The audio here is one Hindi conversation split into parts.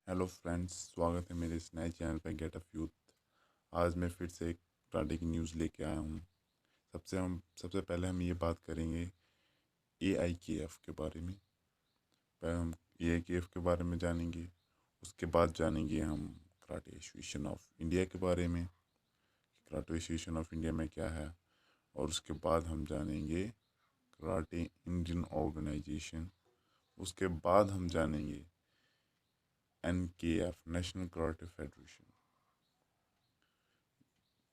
हेलो फ्रेंड्स, स्वागत है मेरे इस नए चैनल पे गेट अप यूथ। आज मैं फिर से एक कराटे की न्यूज़ लेके आया हूँ। सबसे पहले हम ये बात करेंगे AIKF के बारे में। पहले हम AIKF के बारे में जानेंगे। उसके बाद जानेंगे हम कराटे एसोसिएशन ऑफ इंडिया के बारे में, कराटे एसोसिएशन ऑफ इंडिया में क्या है। और उसके बाद हम जानेंगे कराटे इंडियन ऑर्गेनाइजेशन। उसके बाद हम जानेंगे NKF, नेशनल कराटे फेडरेशन।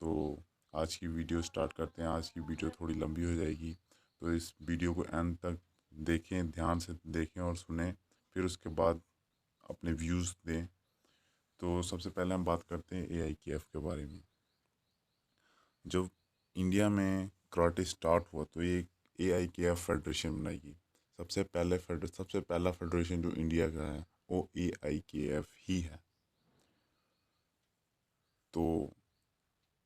तो आज की वीडियो स्टार्ट करते हैं। आज की वीडियो थोड़ी लंबी हो जाएगी, तो इस वीडियो को एंड तक देखें, ध्यान से देखें और सुने, फिर उसके बाद अपने व्यूज़ दें। तो सबसे पहले हम बात करते हैं AIKF के बारे में। जब इंडिया में कराटे स्टार्ट हुआ तो ये AIKF फेडरेशन बनाई। सबसे पहला फेडरेशन जो इंडिया का है वो AIKF ही है। तो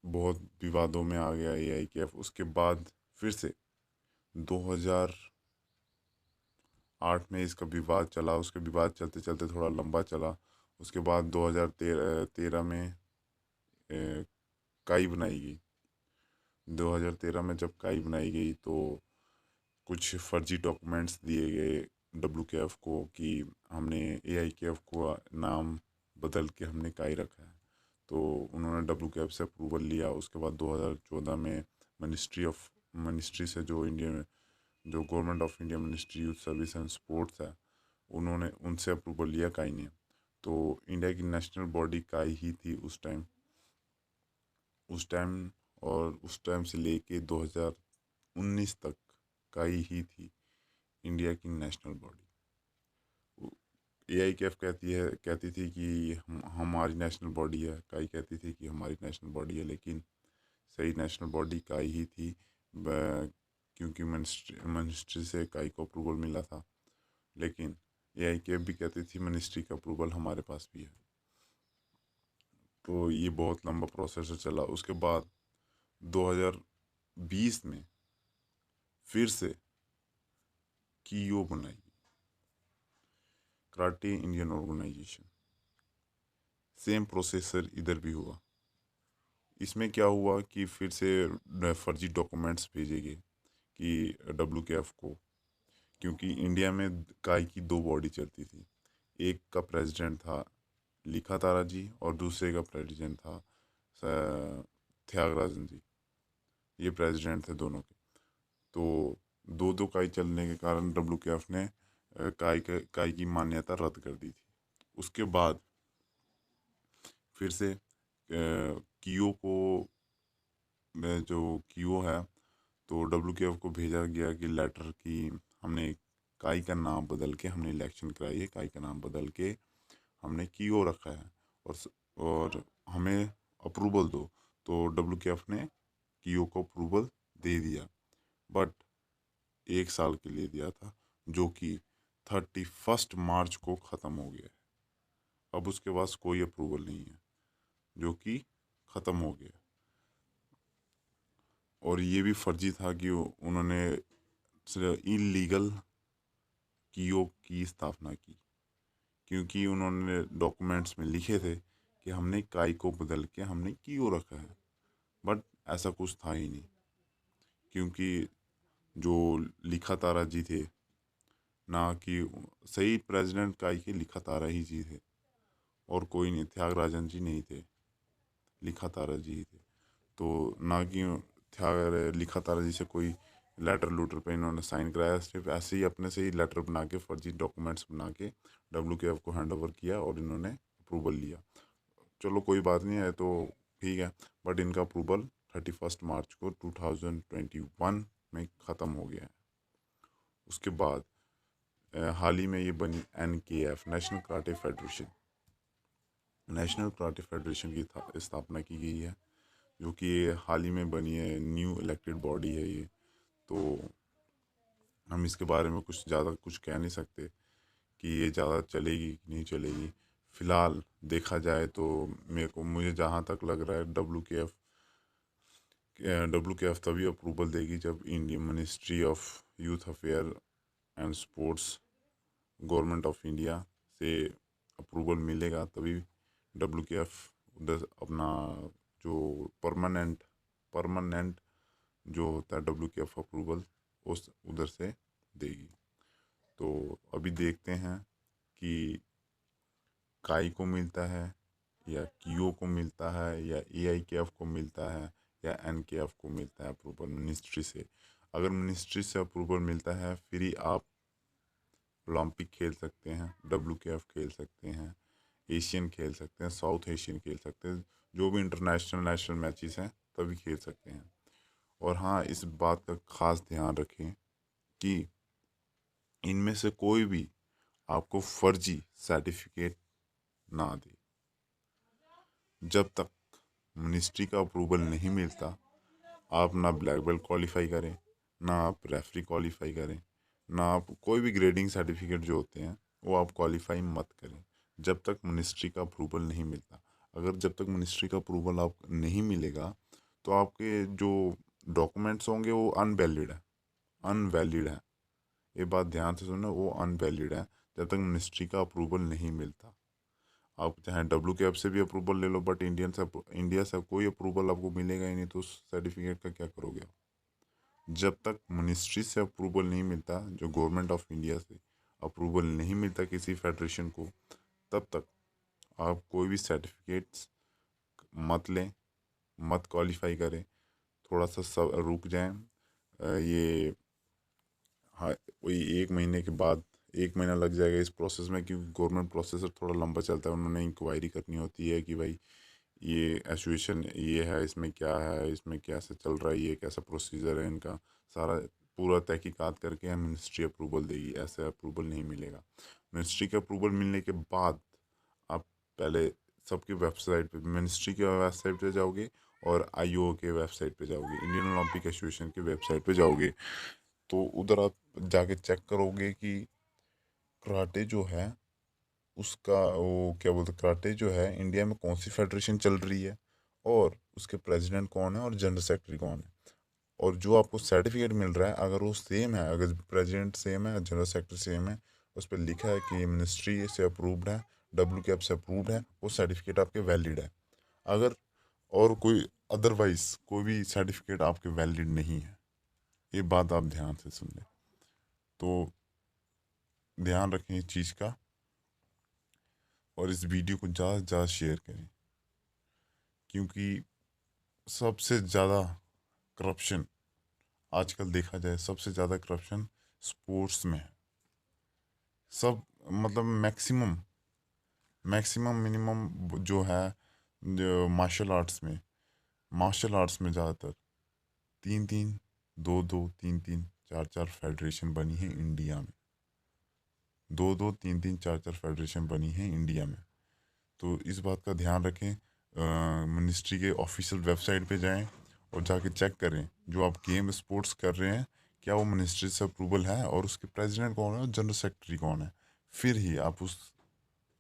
बहुत विवादों में आ गया AIKF। उसके बाद फिर से 2008 में इसका विवाद चला। उसके विवाद चलते चलते थोड़ा लंबा चला। उसके बाद 2013 में काई बनाई गई। 2013 में जब काई बनाई गई तो कुछ फर्जी डॉक्यूमेंट्स दिए गए WKF को कि हमने AIKF को नाम बदल के हमने काई रखा है। तो उन्होंने WKF से अप्रूवल लिया। उसके बाद 2014 में मिनिस्ट्री से जो government of India ministry youth service and sports है, उन्होंने उनसे अप्रूवल लिया काई ने। तो इंडिया की नेशनल बॉडी काई ही थी उस टाइम। और उस टाइम से लेके 2019 तक काई ही थी इंडिया की नेशनल बॉडी। AIKF कहती थी कि हमारी नेशनल बॉडी है। काई कहती थी कि हमारी नेशनल बॉडी है, लेकिन सही नेशनल बॉडी काई ही थी। क्योंकि मिनिस्ट्री से काई को अप्रूवल मिला था। लेकिन AIKF भी कहती थी मिनिस्ट्री का अप्रूवल हमारे पास भी है। तो ये बहुत लंबा प्रोसेस चला। उसके बाद 2020 में फिर से कीओ बनाई, karate Indian organization. Same processor इधर भी हुआ। इसमें क्या हुआ कि फिर से फर्जी डॉक्यूमेंट्स भेजे गए कि WKF को, क्योंकि इंडिया में काई की दो बॉडी चलती थी। एक का प्रेसिडेंट था लिखा तारा जी और दूसरे का प्रेसिडेंट था त्यागराजन जी। ये प्रेसिडेंट थे दोनों के। तो दो दो काई चलने के कारण WKF ने काई की मान्यता रद्द कर दी थी। उसके बाद फिर से कीओ को जो कीओ है, तो WKF को भेजा गया कि लेटर की हमने काई का नाम बदल के हमने इलेक्शन कराई है, काई का नाम बदल के हमने कीओ रखा है, और हमें अप्रूवल दो। तो WKF ने कीओ को अप्रूवल दे दिया, बट 1 साल के लिए दिया था, जो कि 31 मार्च को ख़त्म हो गया है। अब उसके पास कोई अप्रूवल नहीं है, जो कि ख़त्म हो गया। और ये भी फर्जी था कि उन्होंने इलीगल कीओ की स्थापना की, क्योंकि उन्होंने डॉक्यूमेंट्स में लिखे थे कि हमने काई को बदल के हमने कीओ रखा है, बट ऐसा कुछ था ही नहीं। क्योंकि जो लिखा तारा जी थे, ना कि सही प्रेसिडेंट काई के लिखा तारा ही जी थे, और कोई नहीं, त्यागराजन जी नहीं थे, लिखा तारा जी ही थे। तो ना कि लिखा तारा जी से कोई लेटर लूटर पे इन्होंने साइन कराया, सिर्फ ऐसे ही अपने से ही लेटर बना के फर्जी डॉक्यूमेंट्स बना के WKF को हैंड ओवर किया और इन्होंने अप्रूवल लिया। चलो कोई बात नहीं है, तो ठीक है। बट इनका अप्रूवल 31 मार्च को 2021 में ख़त्म हो गया है। उसके बाद हाल ही में ये बनी NKF, national karate federation. National karate federation की स्थापना की गई है, जो कि हाल ही में बनी है, न्यू इलेक्टेड बॉडी है ये। तो हम इसके बारे में ज़्यादा कुछ कह नहीं सकते कि ये ज़्यादा चलेगी कि नहीं चलेगी। फ़िलहाल देखा जाए तो मुझे जहाँ तक लग रहा है, WKF तभी अप्रूवल देगी जब Indian ministry of youth affair and sports, government of India से अप्रूवल मिलेगा तभी WKF उधर अपना जो परमानेंट जो होता है WKF अप्रूवल उस उधर से देगी। तो अभी देखते हैं कि काई को मिलता है या कियो को मिलता है या AIKF को मिलता है या NKF को मिलता है अप्रूवल मिनिस्ट्री से। अगर मिनिस्ट्री से अप्रूवल मिलता है फिर ही आप ओलंपिक खेल सकते हैं, WKF खेल सकते हैं, एशियन खेल सकते हैं, साउथ एशियन खेल सकते हैं, जो भी इंटरनेशनल नेशनल मैचेस हैं तभी खेल सकते हैं। और हाँ, इस बात का खास ध्यान रखें कि इनमें से कोई भी आपको फर्जी सर्टिफिकेट ना दे। जब तक मिनिस्ट्री का अप्रूवल नहीं मिलता आप ना ब्लैक बेल्ट क्वालिफाई करें, ना आप रेफरी क्वालिफाई करें, ना आप कोई भी ग्रेडिंग सर्टिफिकेट जो होते हैं वो आप क्वालिफाई मत करें जब तक मिनिस्ट्री का अप्रूवल नहीं मिलता। अगर जब तक मिनिस्ट्री का अप्रूवल आप नहीं मिलेगा तो आपके जो डॉक्यूमेंट्स होंगे वो अनवैलिड है। ये बात ध्यान से सुनो, वो अनवैलिड है जब तक मिनिस्ट्री का अप्रूवल नहीं मिलता। आप चाहे WKF से भी अप्रूवल ले लो बट इंडिया से कोई अप्रूवल आपको मिलेगा ही नहीं, तो उस सर्टिफिकेट का क्या करोगे आप? जब तक मिनिस्ट्री से अप्रूवल नहीं मिलता, जो गवर्नमेंट ऑफ इंडिया से अप्रूवल नहीं मिलता किसी फेडरेशन को, तब तक आप कोई भी सर्टिफिकेट्स मत लें, मत क्वालिफाई करें। थोड़ा सा सब रुक जाएं। ये हाँ, वही 1 महीने के बाद 1 महीना लग जाएगा इस प्रोसेस में, क्योंकि गवर्नमेंट प्रोसेसर थोड़ा लंबा चलता है। उन्होंने इंक्वायरी करनी होती है कि भाई ये एसोसिएशन ये है, इसमें क्या है, इसमें कैसे चल रहा है, ये कैसा प्रोसीजर है इनका, सारा पूरा तहकीकात करके मिनिस्ट्री अप्रूवल देगी। ऐसे अप्रूवल नहीं मिलेगा। मिनिस्ट्री के अप्रूवल मिलने के बाद आप पहले सबकी वेबसाइट पे, मिनिस्ट्री के वेबसाइट पे जाओगे और IOA के वेबसाइट पे जाओगे, इंडियन ओलंपिक एसोसिएशन की वेबसाइट पे जाओगे, तो उधर आप जाके चेक करोगे कि कराटे जो है उसका वो क्या बोलते, कराटे जो है इंडिया में कौन सी फेडरेशन चल रही है और उसके प्रेसिडेंट कौन है और जनरल सेक्रेटरी कौन है। और जो आपको सर्टिफिकेट मिल रहा है अगर वो सेम है, अगर प्रेसिडेंट सेम है, जनरल सेक्रेटरी सेम है, उस पर लिखा है कि मिनिस्ट्री से अप्रूव्ड है, WKF से अप्रूव्ड है, वो सर्टिफिकेट आपके वैलिड है। अगर और कोई अदरवाइज कोई भी सर्टिफिकेट आपके वैलिड नहीं है, ये बात आप ध्यान से सुन लें। तो ध्यान रखें इस चीज़ का और इस वीडियो को ज़्यादा से ज़्यादा शेयर करें, क्योंकि सबसे ज़्यादा करप्शन आजकल देखा जाए, सबसे ज़्यादा करप्शन स्पोर्ट्स में है। सब मतलब मैक्सिमम मैक्सिमम मिनिमम जो है, जो मार्शल आर्ट्स में ज़्यादातर 3-3, 2-2, 3-3, 4-4 फेडरेशन बनी है इंडिया में। 2-2, 3-3, 4-4 फेडरेशन बनी है इंडिया में। तो इस बात का ध्यान रखें। मिनिस्ट्री के ऑफिशियल वेबसाइट पे जाएं और जाके चेक करें जो आप गेम स्पोर्ट्स कर रहे हैं क्या वो मिनिस्ट्री से अप्रूवल है और उसके प्रेसिडेंट कौन है और जनरल सेक्रेटरी कौन है। फिर ही आप उस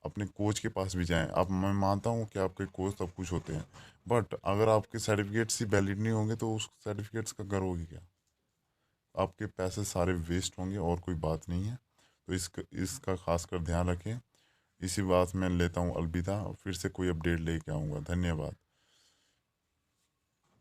अपने कोच के पास भी जाएं। आप, मैं मानता हूँ कि आपके कोच सब कुछ होते हैं, बट अगर आपके सर्टिफिकेट्स ही वैलिड नहीं होंगे तो उस सर्टिफिकेट्स का करोगे क्या? आपके पैसे सारे वेस्ट होंगे और कोई बात नहीं है। तो इसका खास कर ध्यान रखें। इसी बात में लेता हूँ अलविदा, फिर से कोई अपडेट लेके आऊँगा। धन्यवाद।